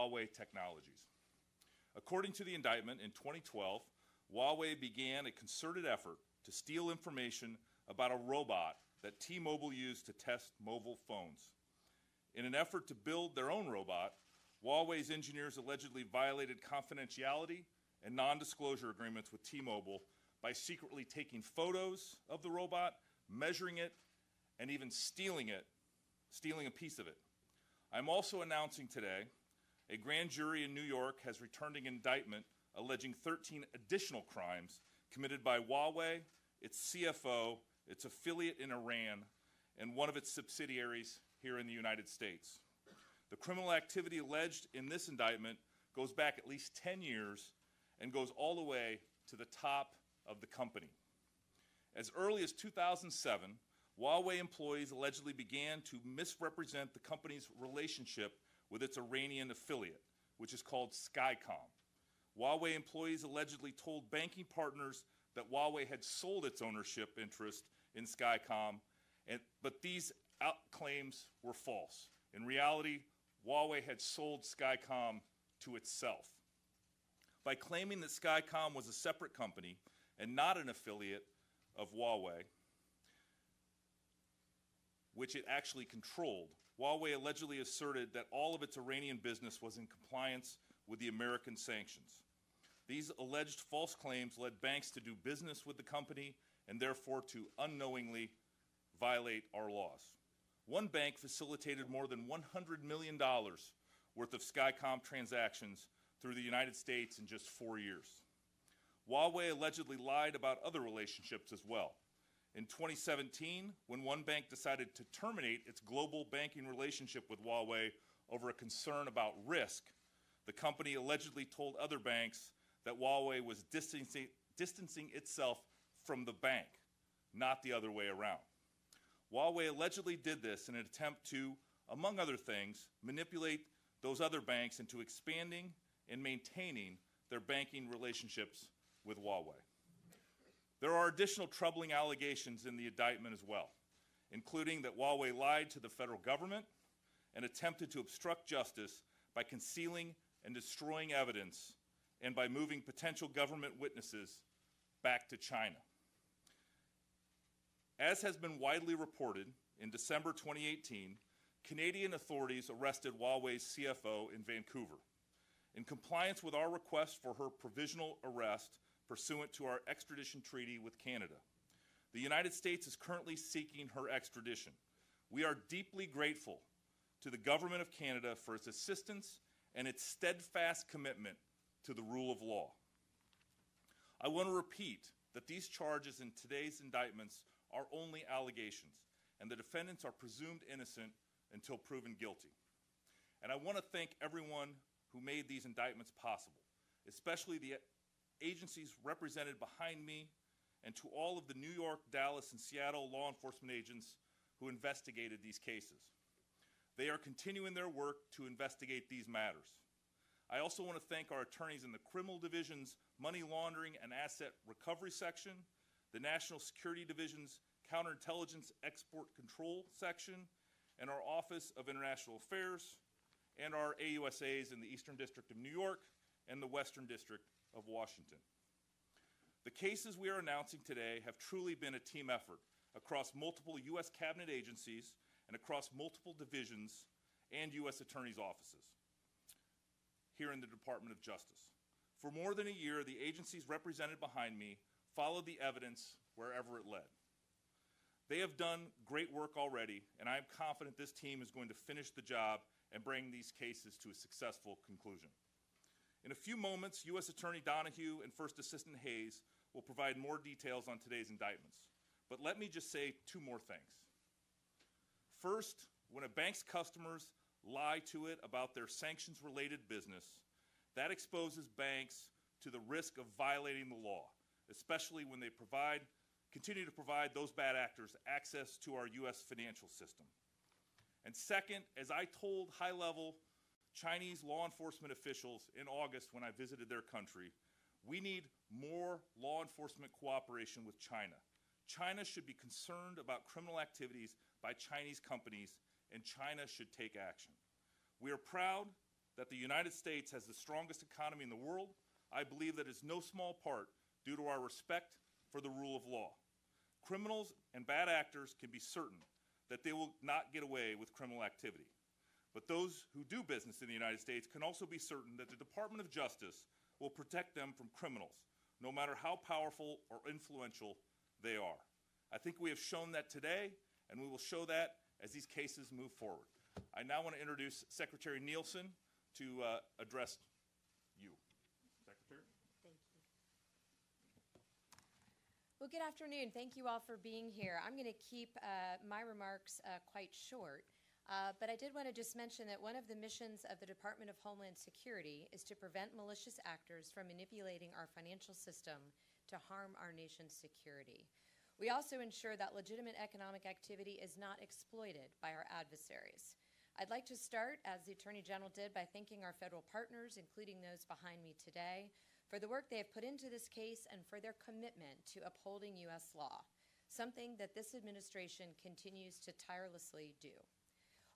Huawei technologies. According to the indictment, in 2012, Huawei began a concerted effort to steal information about a robot that T-Mobile used to test mobile phones. In an effort to build their own robot, Huawei's engineers allegedly violated confidentiality and non-disclosure agreements with T-Mobile by secretly taking photos of the robot, measuring it, and even stealing a piece of it. I'm also announcing today a grand jury in New York has returned an indictment alleging 13 additional crimes committed by Huawei, its CFO, its affiliate in Iran, and one of its subsidiaries here in the United States. The criminal activity alleged in this indictment goes back at least 10 years and goes all the way to the top of the company. As early as 2007, Huawei employees allegedly began to misrepresent the company's relationship with its Iranian affiliate, which is called Skycom. Huawei employees allegedly told banking partners that Huawei had sold its ownership interest in Skycom, but these claims were false. In reality, Huawei had sold Skycom to itself. By claiming that Skycom was a separate company and not an affiliate of Huawei, which it actually controlled, Huawei allegedly asserted that all of its Iranian business was in compliance with the American sanctions. These alleged false claims led banks to do business with the company and therefore to unknowingly violate our laws. One bank facilitated more than $100 million worth of Skycom transactions through the United States in just 4 years. Huawei allegedly lied about other relationships as well. In 2017, when one bank decided to terminate its global banking relationship with Huawei over a concern about risk, the company allegedly told other banks that Huawei was distancing itself from the bank, not the other way around. Huawei allegedly did this in an attempt to, among other things, manipulate those other banks into expanding and maintaining their banking relationships with Huawei. There are additional troubling allegations in the indictment as well, including that Huawei lied to the federal government and attempted to obstruct justice by concealing and destroying evidence and by moving potential government witnesses back to China. As has been widely reported, in December 2018, Canadian authorities arrested Huawei's CFO in Vancouver. In compliance with our request for her provisional arrest pursuant to our extradition treaty with Canada, the United States is currently seeking her extradition. We are deeply grateful to the Government of Canada for its assistance and its steadfast commitment to the rule of law. I want to repeat that these charges in today's indictments are only allegations, and the defendants are presumed innocent until proven guilty. And I want to thank everyone who made these indictments possible, especially the agencies represented behind me, and to all of the New York, Dallas, and Seattle law enforcement agents who investigated these cases. They are continuing their work to investigate these matters. I also want to thank our attorneys in the Criminal Division's Money Laundering and Asset Recovery Section, the National Security Division's Counterintelligence Export Control Section, and our Office of International Affairs, and our AUSAs in the Eastern District of New York and the Western District of Washington. The cases we are announcing today have truly been a team effort across multiple U.S. cabinet agencies and across multiple divisions and U.S. attorneys' offices here in the Department of Justice. For more than a year, the agencies represented behind me followed the evidence wherever it led. They have done great work already, and I am confident this team is going to finish the job and bring these cases to a successful conclusion. In a few moments, U.S. Attorney Donahue and First Assistant Hayes will provide more details on today's indictments. But let me just say two more things. First, when a bank's customers lie to it about their sanctions-related business, that exposes banks to the risk of violating the law, especially when they continue to provide those bad actors access to our U.S. financial system. And second, as I told high-level Chinese law enforcement officials in August when I visited their country, we need more law enforcement cooperation with China. China should be concerned about criminal activities by Chinese companies, and China should take action. We are proud that the United States has the strongest economy in the world, I believe that is no small part due to our respect for the rule of law. Criminals and bad actors can be certain that they will not get away with criminal activity. But those who do business in the United States can also be certain that the Department of Justice will protect them from criminals, no matter how powerful or influential they are. I think we have shown that today, and we will show that as these cases move forward. I now want to introduce Secretary Nielsen to address you. Secretary? Thank you. Well, good afternoon. Thank you all for being here. I'm going to keep my remarks quite short, but I did want to just mention that one of the missions of the Department of Homeland Security is to prevent malicious actors from manipulating our financial system to harm our nation's security. We also ensure that legitimate economic activity is not exploited by our adversaries. I'd like to start, as the Attorney General did, by thanking our federal partners, including those behind me today, for the work they have put into this case and for their commitment to upholding U.S. law, something that this administration continues to tirelessly do.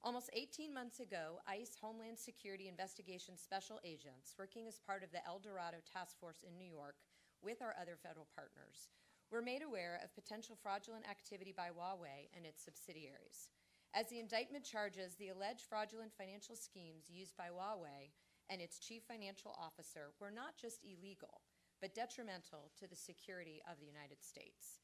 Almost 18 months ago, ICE Homeland Security Investigation Special Agents, working as part of the El Dorado Task Force in New York with our other federal partners, were made aware of potential fraudulent activity by Huawei and its subsidiaries. As the indictment charges, the alleged fraudulent financial schemes used by Huawei and its chief financial officer were not just illegal, but detrimental to the security of the United States.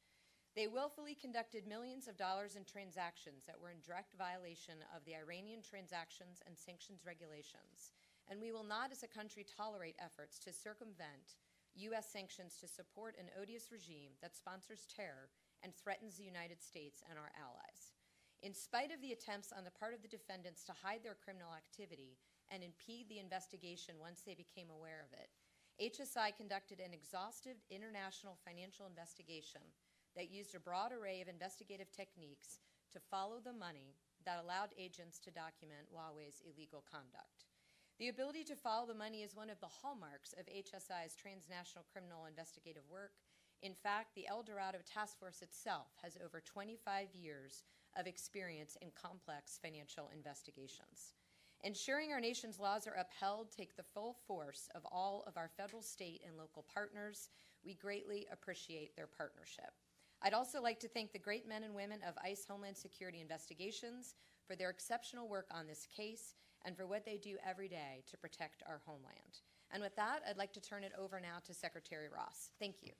They willfully conducted millions of dollars in transactions that were in direct violation of the Iranian transactions and sanctions regulations, and we will not as a country tolerate efforts to circumvent U.S. sanctions to support an odious regime that sponsors terror and threatens the United States and our allies. In spite of the attempts on the part of the defendants to hide their criminal activity and impede the investigation once they became aware of it, HSI conducted an exhaustive international financial investigation that used a broad array of investigative techniques to follow the money that allowed agents to document Huawei's illegal conduct. The ability to follow the money is one of the hallmarks of HSI's transnational criminal investigative work. In fact, the El Dorado Task Force itself has over 25 years of experience in complex financial investigations. Ensuring our nation's laws are upheld take the full force of all of our federal, state, and local partners. We greatly appreciate their partnership. I'd also like to thank the great men and women of ICE Homeland Security Investigations for their exceptional work on this case and for what they do every day to protect our homeland. And with that, I'd like to turn it over now to Secretary Ross. Thank you.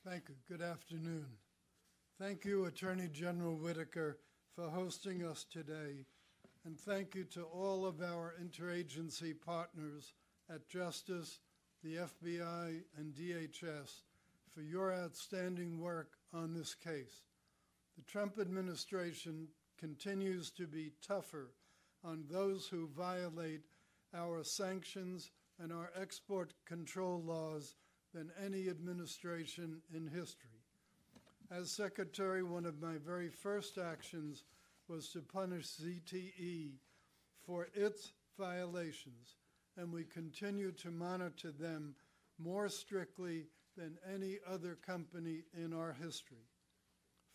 Thank you. Good afternoon. Thank you, Attorney General Whitaker, for hosting us today, and thank you to all of our interagency partners at Justice, the FBI, and DHS for your outstanding work on this case. The Trump administration continues to be tougher on those who violate our sanctions and our export control laws than any administration in history. As Secretary, one of my very first actions was to punish ZTE for its violations, and we continue to monitor them more strictly than any other company in our history.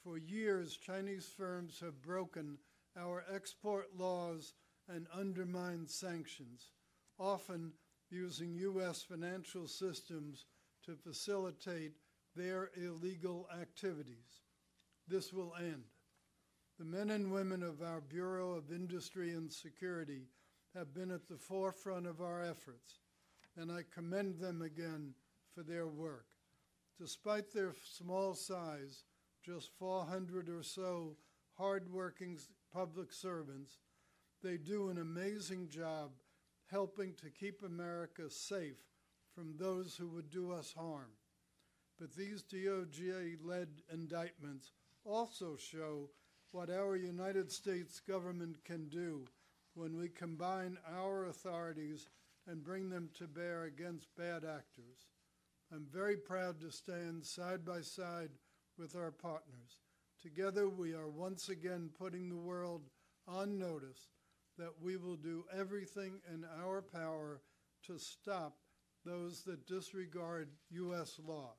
For years, Chinese firms have broken our export laws and undermined sanctions, often using U.S. financial systems to facilitate their illegal activities. This will end. The men and women of our Bureau of Industry and Security have been at the forefront of our efforts, and I commend them again for their work. Despite their small size, just 400 or so hardworking public servants, they do an amazing job helping to keep America safe from those who would do us harm. But these DOJ-led indictments also show what our United States government can do when we combine our authorities and bring them to bear against bad actors. I'm very proud to stand side by side with our partners. Together, we are once again putting the world on notice that we will do everything in our power to stop those that disregard U.S. law.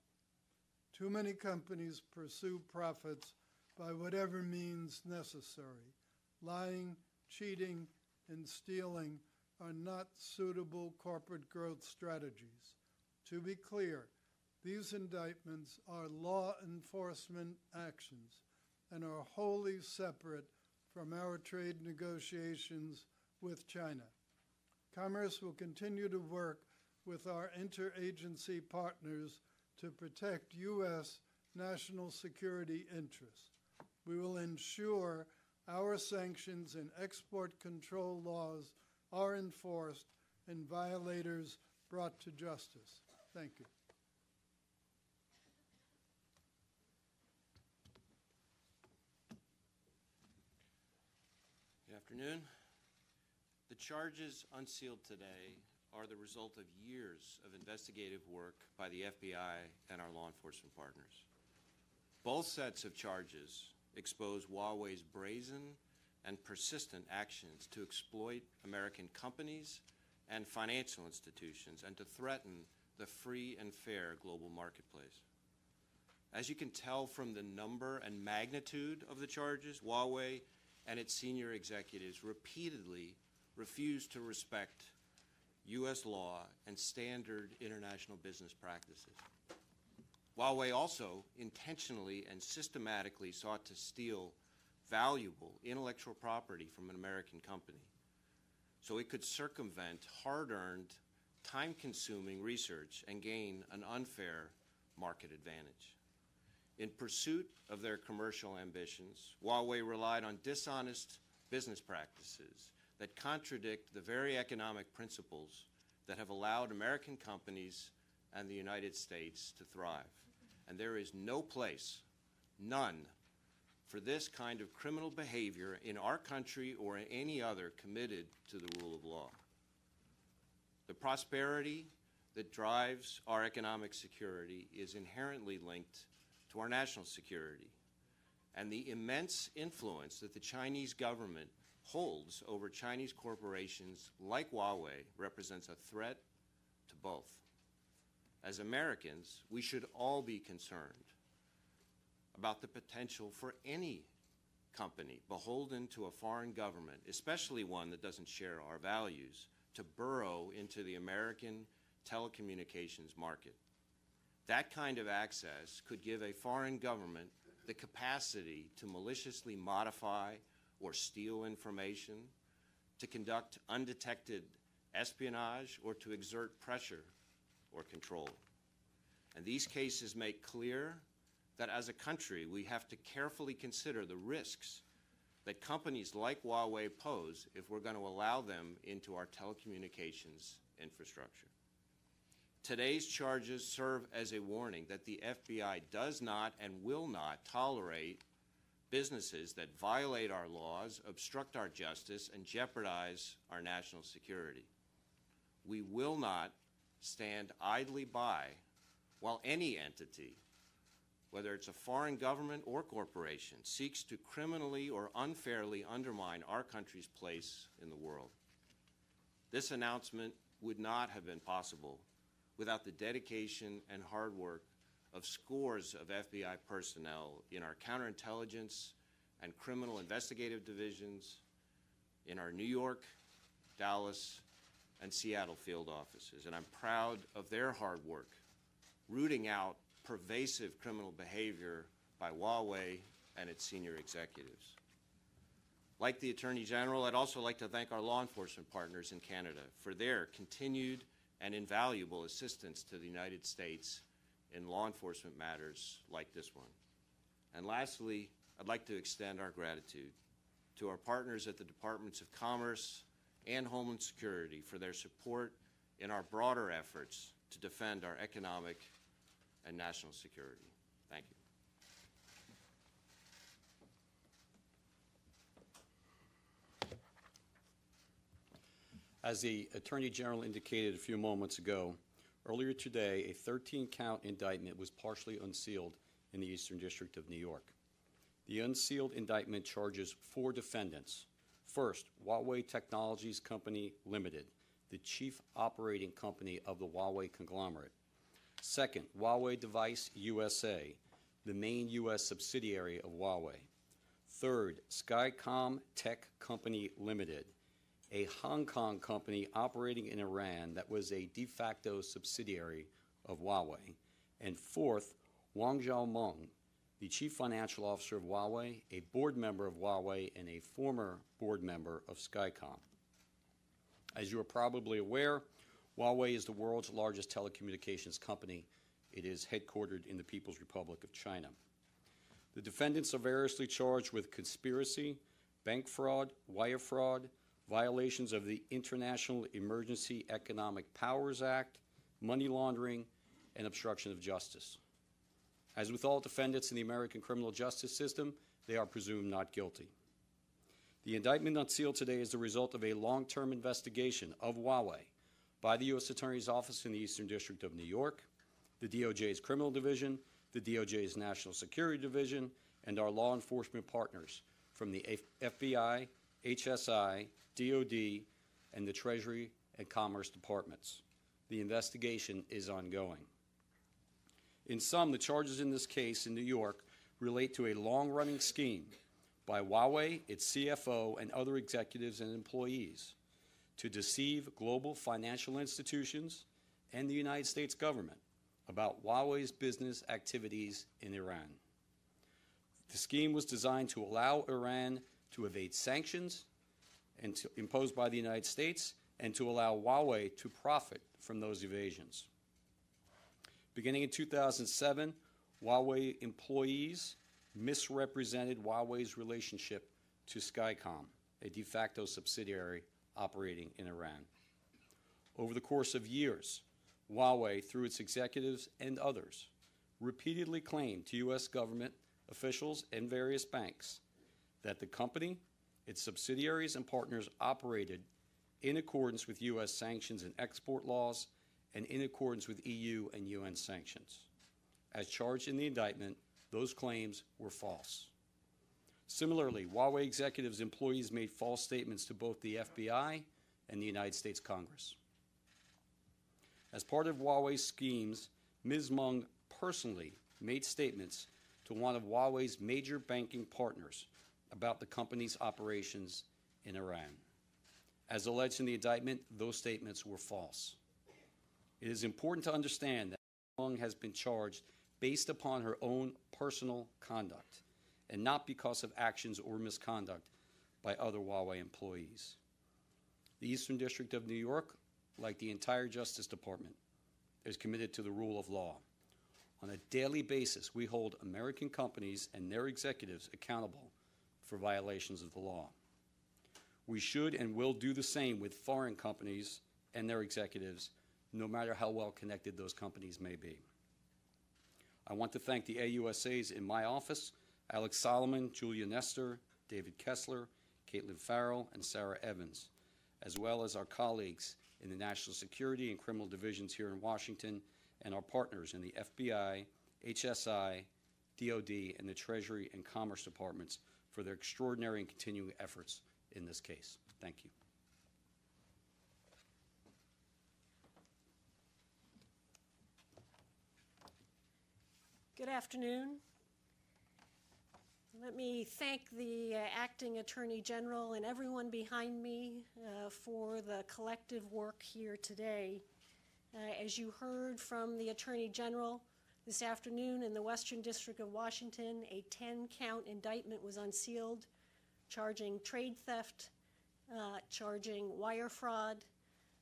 Too many companies pursue profits by whatever means necessary. Lying, cheating, and stealing are not suitable corporate growth strategies. To be clear, these indictments are law enforcement actions and are wholly separate from our trade negotiations with China. Commerce will continue to work with our interagency partners to protect U.S. national security interests. We will ensure our sanctions and export control laws are enforced and violators brought to justice. Thank you. Good afternoon. The charges unsealed today are the result of years of investigative work by the FBI and our law enforcement partners. Both sets of charges expose Huawei's brazen and persistent actions to exploit American companies and financial institutions and to threaten the free and fair global marketplace. As you can tell from the number and magnitude of the charges, Huawei and its senior executives repeatedly refused to respect U.S. law and standard international business practices. Huawei also intentionally and systematically sought to steal valuable intellectual property from an American company so it could circumvent hard-earned, time-consuming research and gain an unfair market advantage. In pursuit of their commercial ambitions, Huawei relied on dishonest business practices that contradict the very economic principles that have allowed American companies and the United States to thrive. And there is no place, none, for this kind of criminal behavior in our country or in any other committed to the rule of law. The prosperity that drives our economic security is inherently linked to our national security, and the immense influence that the Chinese government holds over Chinese corporations like Huawei represents a threat to both. As Americans, we should all be concerned about the potential for any company beholden to a foreign government, especially one that doesn't share our values, to burrow into the American telecommunications market. That kind of access could give a foreign government the capacity to maliciously modify or steal information, to conduct undetected espionage, or to exert pressure or control. And these cases make clear that as a country we have to carefully consider the risks that companies like Huawei pose if we're going to allow them into our telecommunications infrastructure. Today's charges serve as a warning that the FBI does not and will not tolerate businesses that violate our laws, obstruct our justice, and jeopardize our national security. We will not stand idly by while any entity, whether it's a foreign government or corporation, seeks to criminally or unfairly undermine our country's place in the world. This announcement would not have been possible without the dedication and hard work of scores of FBI personnel in our counterintelligence and criminal investigative divisions, in our New York, Dallas, and Seattle field offices. And I'm proud of their hard work, rooting out pervasive criminal behavior by Huawei and its senior executives. Like the Attorney General, I'd also like to thank our law enforcement partners in Canada for their continued and invaluable assistance to the United States in law enforcement matters like this one. And lastly, I'd like to extend our gratitude to our partners at the Departments of Commerce and Homeland Security for their support in our broader efforts to defend our economic and national security. Thank you. As the Attorney General indicated a few moments ago, earlier today, a 13-count indictment was partially unsealed in the Eastern District of New York. The unsealed indictment charges 4 defendants. First, Huawei Technologies Company Limited, the chief operating company of the Huawei conglomerate. Second, Huawei Device USA, the main U.S. subsidiary of Huawei. Third, Skycom Tech Company Limited, a Hong Kong company operating in Iran that was a de facto subsidiary of Huawei. And fourth, Wang Xiaomeng, the chief financial officer of Huawei, a board member of Huawei, and a former board member of Skycom. As you are probably aware, Huawei is the world's largest telecommunications company. It is headquartered in the People's Republic of China. The defendants are variously charged with conspiracy, bank fraud, wire fraud, violations of the International Emergency Economic Powers Act, money laundering, and obstruction of justice. As with all defendants in the American criminal justice system, they are presumed not guilty. The indictment unsealed today is the result of a long-term investigation of Huawei by the U.S. Attorney's Office in the Eastern District of New York, the DOJ's Criminal Division, the DOJ's National Security Division, and our law enforcement partners from the FBI, HSI, DOD, and the Treasury and Commerce Departments. The investigation is ongoing. In sum, the charges in this case in New York relate to a long-running scheme by Huawei, its CFO, and other executives and employees to deceive global financial institutions and the United States government about Huawei's business activities in Iran. The scheme was designed to allow Iran to evade sanctions imposed by the United States and to allow Huawei to profit from those evasions. Beginning in 2007, Huawei employees misrepresented Huawei's relationship to Skycom, a de facto subsidiary operating in Iran. Over the course of years, Huawei, through its executives and others, repeatedly claimed to U.S. government officials and various banks that the company, its subsidiaries and partners operated in accordance with U.S. sanctions and export laws and in accordance with EU and UN sanctions. As charged in the indictment, those claims were false. Similarly, Huawei executives' employees made false statements to both the FBI and the United States Congress. As part of Huawei's schemes, Ms. Meng personally made statements to one of Huawei's major banking partners about the company's operations in Iran. As alleged in the indictment, those statements were false. It is important to understand that Meng has been charged based upon her own personal conduct and not because of actions or misconduct by other Huawei employees. The Eastern District of New York, like the entire Justice Department, is committed to the rule of law. On a daily basis, we hold American companies and their executives accountable for violations of the law. We should and will do the same with foreign companies and their executives, no matter how well connected those companies may be. I want to thank the AUSAs in my office, Alex Solomon, Julia Nestor, David Kessler, Caitlin Farrell, and Sarah Evans, as well as our colleagues in the National Security and Criminal Divisions here in Washington, and our partners in the FBI, HSI, DOD, and the Treasury and Commerce Departments for their extraordinary and continuing efforts in this case. Thank you. Good afternoon. Let me thank the Acting Attorney General and everyone behind me for the collective work here today. As you heard from the Attorney General this afternoon in the Western District of Washington, a 10-count indictment was unsealed, charging trade theft, charging wire fraud,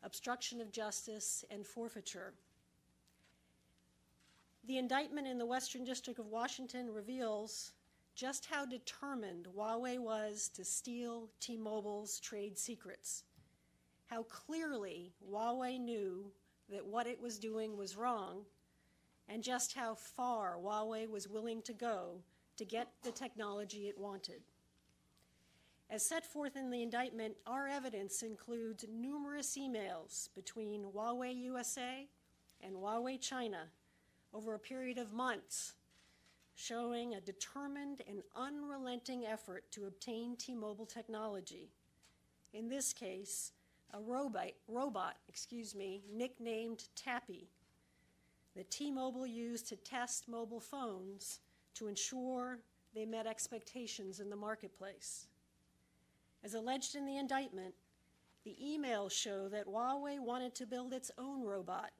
obstruction of justice, and forfeiture. The indictment in the Western District of Washington reveals just how determined Huawei was to steal T-Mobile's trade secrets, how clearly Huawei knew that what it was doing was wrong, and just how far Huawei was willing to go to get the technology it wanted. As set forth in the indictment, our evidence includes numerous emails between Huawei USA and Huawei China over a period of months, showing a determined and unrelenting effort to obtain T-Mobile technology. In this case, a robot, nicknamed Tappy, that T-Mobile used to test mobile phones to ensure they met expectations in the marketplace. As alleged in the indictment, the emails show that Huawei wanted to build its own robot,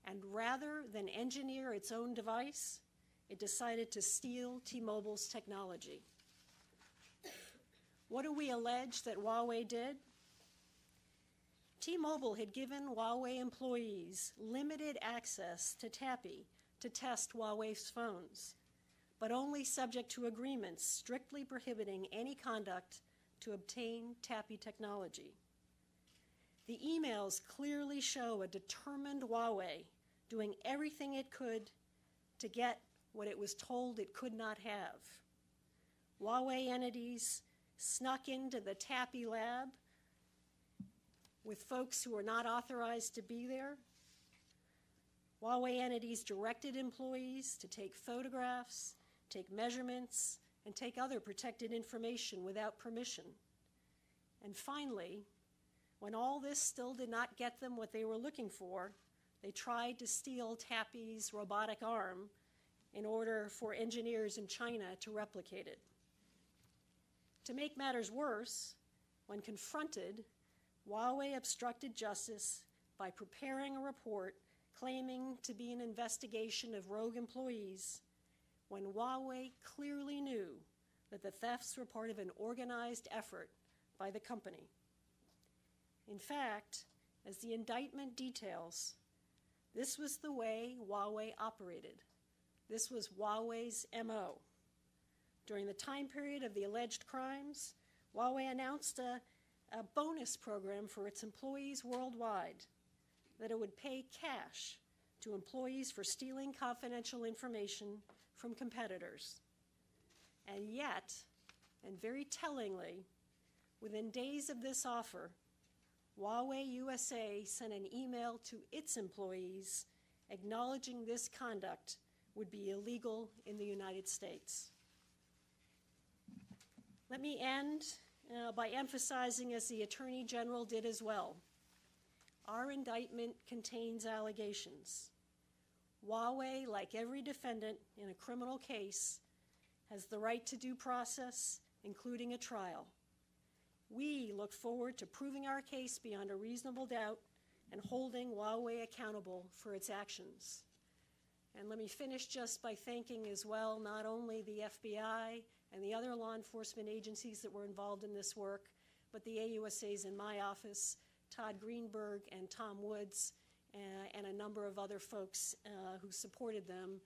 and rather than engineer its own device, it decided to steal T-Mobile's technology. What do we allege that Huawei did? T-Mobile had given Huawei employees limited access to TAPI to test Huawei's phones, but only subject to agreements strictly prohibiting any conduct to obtain TAPI technology. The emails clearly show a determined Huawei doing everything it could to get what it was told it could not have. Huawei entities snuck into the TAPI lab with folks who were not authorized to be there. Huawei entities directed employees to take photographs, take measurements, and take other protected information without permission. And finally, when all this still did not get them what they were looking for, they tried to steal TAPI's robotic arm in order for engineers in China to replicate it. To make matters worse, when confronted, Huawei obstructed justice by preparing a report claiming to be an investigation of rogue employees, when Huawei clearly knew that the thefts were part of an organized effort by the company. In fact, as the indictment details, this was the way Huawei operated. This was Huawei's MO. During the time period of the alleged crimes, Huawei announced a bonus program for its employees worldwide, that it would pay cash to employees for stealing confidential information from competitors. And yet, and very tellingly, within days of this offer, Huawei USA sent an email to its employees acknowledging this conduct would be illegal in the United States. Let me end by emphasizing, as the Attorney General did as well, our indictment contains allegations. Huawei, like every defendant in a criminal case, has the right to due process, including a trial. We look forward to proving our case beyond a reasonable doubt and holding Huawei accountable for its actions. And let me finish just by thanking as well not only the FBI and the other law enforcement agencies that were involved in this work, but the AUSAs in my office, Todd Greenberg and Tom Woods, and a number of other folks who supported them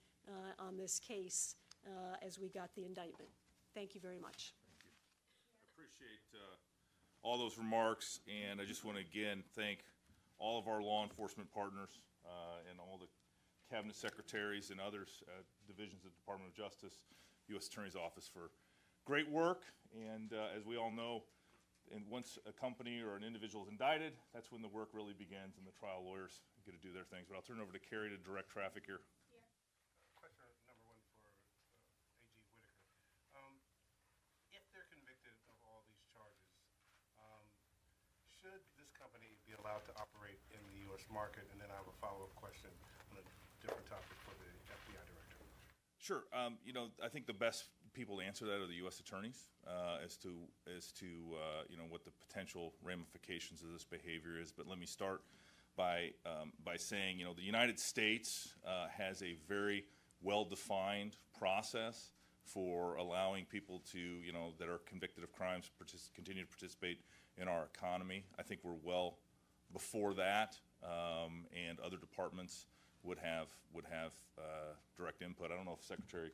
on this case as we got the indictment. Thank you very much. Thank you. I appreciate all those remarks, and I just want to again thank all of our law enforcement partners and all the cabinet secretaries and others, divisions of the Department of Justice, U.S. Attorney's Office for great work. And as we all know, and once a company or an individual is indicted, that's when the work really begins and the trial lawyers get to do their things. But I'll turn it over to Carrie to direct traffic here. Question number one for AG Whitaker. If they're convicted of all these charges, should this company be allowed to operate in the U.S. market? And then I have a follow-up question on a different topic for the FBI director. Sure. You know, I think the best people to answer that are the U.S. attorneys as to you know, what the potential ramifications of this behavior is. But let me start by saying, you know, the United States has a very well-defined process for allowing people to, you know, that are convicted of crimes continue to participate in our economy. I think we're well before that, and other departments would have direct input. I don't know if Secretary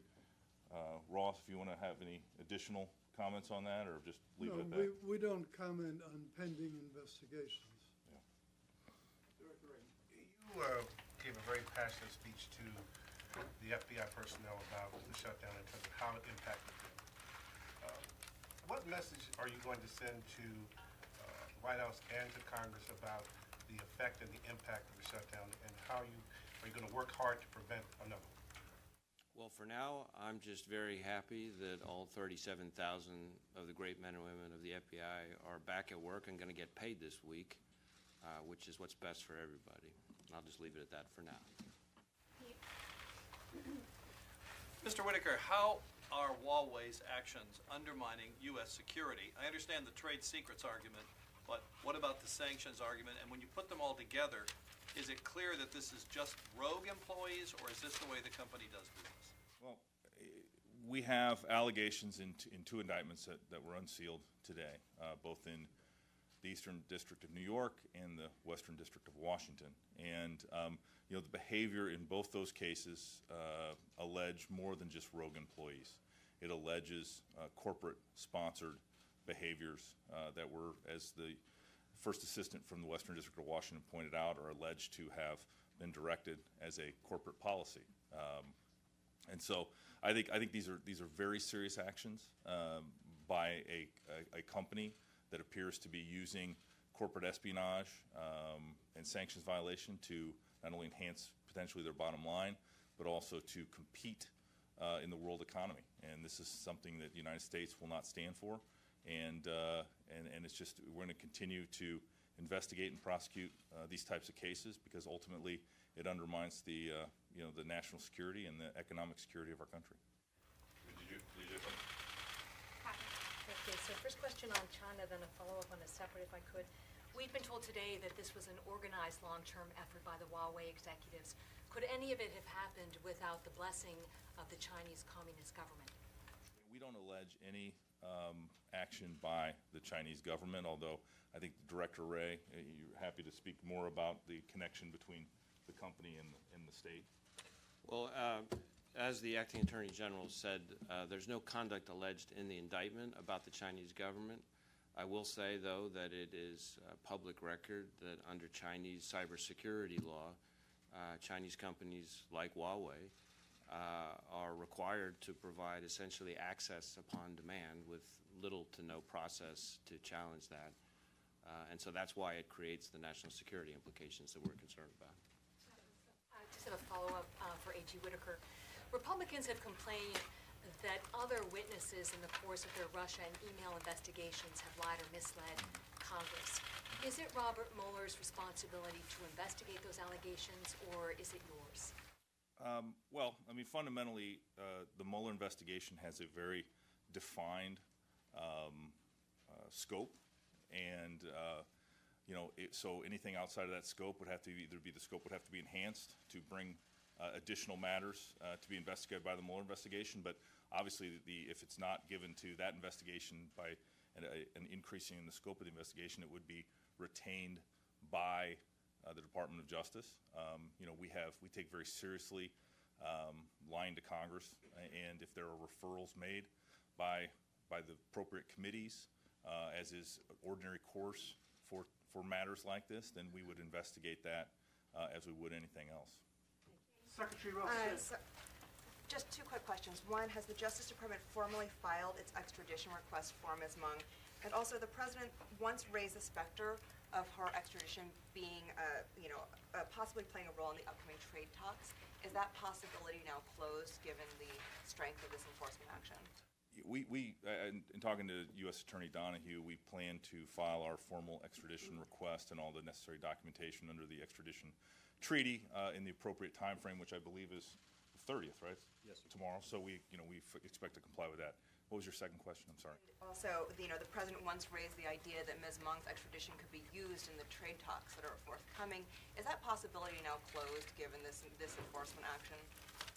Ross, if you want to have any additional comments on that, or just leave it at that. We don't comment on pending investigations. Yeah. Director Ray, you gave a very passionate speech to the FBI personnel about the shutdown in terms of how it impacted them. What message are you going to send to the White House and to Congress about the effect and the impact of the shutdown, and how are you going to work hard to prevent another one? Well, for now, I'm just very happy that all 37,000 of the great men and women of the FBI are back at work and going to get paid this week, which is what's best for everybody. And I'll just leave it at that for now. Mr. Whitaker, how are Huawei's actions undermining U.S. security? I understand the trade secrets argument, but what about the sanctions argument? And when you put them all together, is it clear that this is just rogue employees, or is this the way the company does business? Well, we have allegations in two indictments that were unsealed today, both in the Eastern District of New York and the Western District of Washington. And the behavior in both those cases allege more than just rogue employees. It alleges corporate-sponsored behaviors that were, as the first assistant from the Western District of Washington pointed out, are alleged to have been directed as a corporate policy. And so I think these are very serious actions by a company that appears to be using corporate espionage and sanctions violation to not only enhance potentially their bottom line, but also to compete in the world economy. And this is something that the United States will not stand for. And it's just, we're going to continue to investigate and prosecute these types of cases, because ultimately it undermines the national security and the economic security of our country. Okay, so first question on China, then a follow-up on a separate, if I could. We've been told today that this was an organized long-term effort by the Huawei executives. Could any of it have happened without the blessing of the Chinese Communist government? We don't allege any action by the Chinese government, although I think Director Wray, you're happy to speak more about the connection between the company and the state. Well, as the acting attorney general said, there's no conduct alleged in the indictment about the Chinese government. I will say, though, that it is a public record that under Chinese cybersecurity law, Chinese companies like Huawei are required to provide essentially access upon demand with little to no process to challenge that. And so that's why it creates the national security implications that we're concerned about. I just have a follow-up for A.G. Whitaker. Republicans have complained that other witnesses in the course of their Russia and email investigations have lied or misled Congress. Is it Robert Mueller's responsibility to investigate those allegations, or is it yours? Well, I mean, fundamentally, the Mueller investigation has a very defined scope, and so anything outside of that scope would have to either be, the scope would have to be enhanced to bring additional matters to be investigated by the Mueller investigation. But obviously, if it's not given to that investigation by an increasing in the scope of the investigation, it would be retained by the Department of Justice. We take very seriously lying to Congress, and if there are referrals made by the appropriate committees, as is ordinary course for matters like this, then we would investigate that as we would anything else. Secretary Ross. Just two quick questions. One, has the Justice Department formally filed its extradition request for Ms. Meng? And also, the President once raised the specter of her extradition being, possibly playing a role in the upcoming trade talks. Is that possibility now closed, given the strength of this enforcement action? In talking to U.S. Attorney Donahue, we plan to file our formal extradition request and all the necessary documentation under the extradition treaty in the appropriate time frame, which I believe is the 30th, right? Yes, sir. Tomorrow. So we expect to comply with that. What was your second question? I'm sorry. Also, the President once raised the idea that Ms. Meng's extradition could be used in the trade talks that are forthcoming. Is that possibility now closed, given this enforcement action?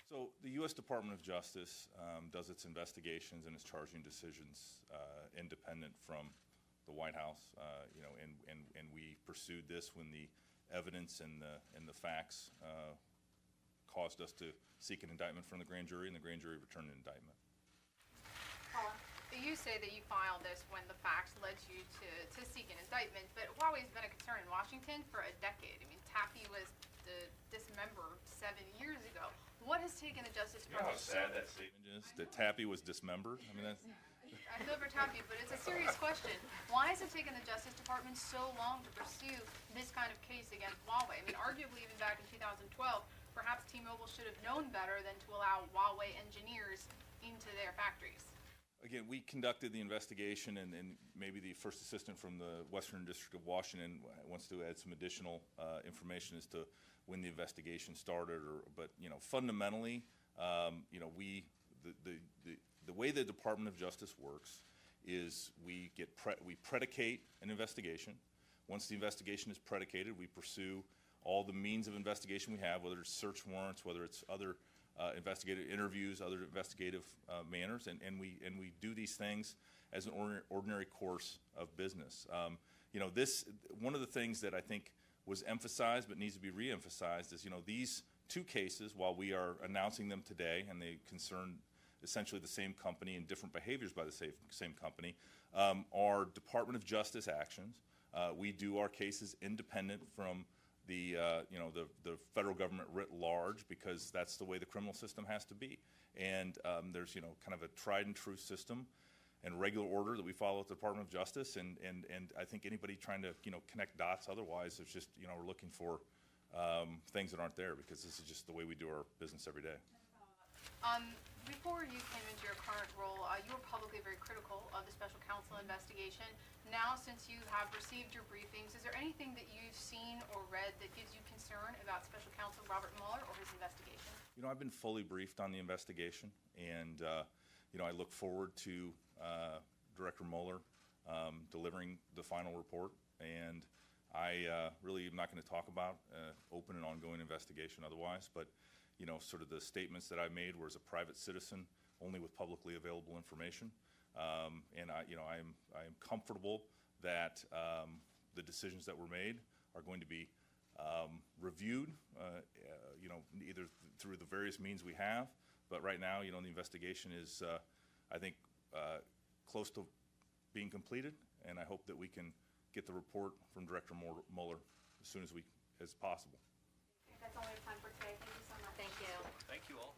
So the U.S. Department of Justice does its investigations and its charging decisions independent from the White House, and we pursued this when the evidence and the facts caused us to seek an indictment from the grand jury, and the grand jury returned an indictment. Paula, you say that you filed this when the facts led you to seek an indictment, but Huawei has been a concern in Washington for a decade. I mean, Taffy was dismembered 7 years ago. What has taken the Justice Department? You know how sad that statement is, that Taffy was dismembered? I mean, that's... I feel for Taffy, but it's a serious question. Why has it taken the Justice Department so long to pursue this kind of case against Huawei? I mean, arguably, even back in 2012, perhaps T-Mobile should have known better than to allow Huawei engineers into their factories. Again, we conducted the investigation, and maybe the first assistant from the Western District of Washington wants to add some additional information as to when the investigation started. But fundamentally, we the way the Department of Justice works is we predicate an investigation. Once the investigation is predicated, we pursue all the means of investigation we have, whether it's search warrants, whether it's other investigative interviews, other investigative manners, and we do these things as an ordinary course of business. You know, one of the things that I think was emphasized but needs to be re-emphasized is, you know, these two cases, while we are announcing them today and they concern essentially the same company and different behaviors by the same company, are Department of Justice actions. We do our cases independent from the federal government writ large, because that's the way the criminal system has to be. And there's, you know, kind of a tried and true system and regular order that we follow at the Department of Justice, and I think anybody trying to, you know, connect dots otherwise, it's just, you know, we're looking for things that aren't there, because this is just the way we do our business every day. Before you came into your current role, you were publicly very critical of the special counsel investigation. Now, since you have received your briefings, is there anything that you've seen or read that gives you concern about special counsel Robert Mueller or his investigation? You know, I've been fully briefed on the investigation, and you know, I look forward to Director Mueller delivering the final report, and I really am not going to talk about open and ongoing investigation otherwise, but you know, sort of the statements that I made were as a private citizen, only with publicly available information, and I am comfortable that the decisions that were made are going to be reviewed, you know, either through the various means we have, but right now, you know, the investigation is, I think, close to being completed, and I hope that we can get the report from Director Mueller as soon as possible. That's all we have time for today. Thank you so much. Thank you. Thank you all.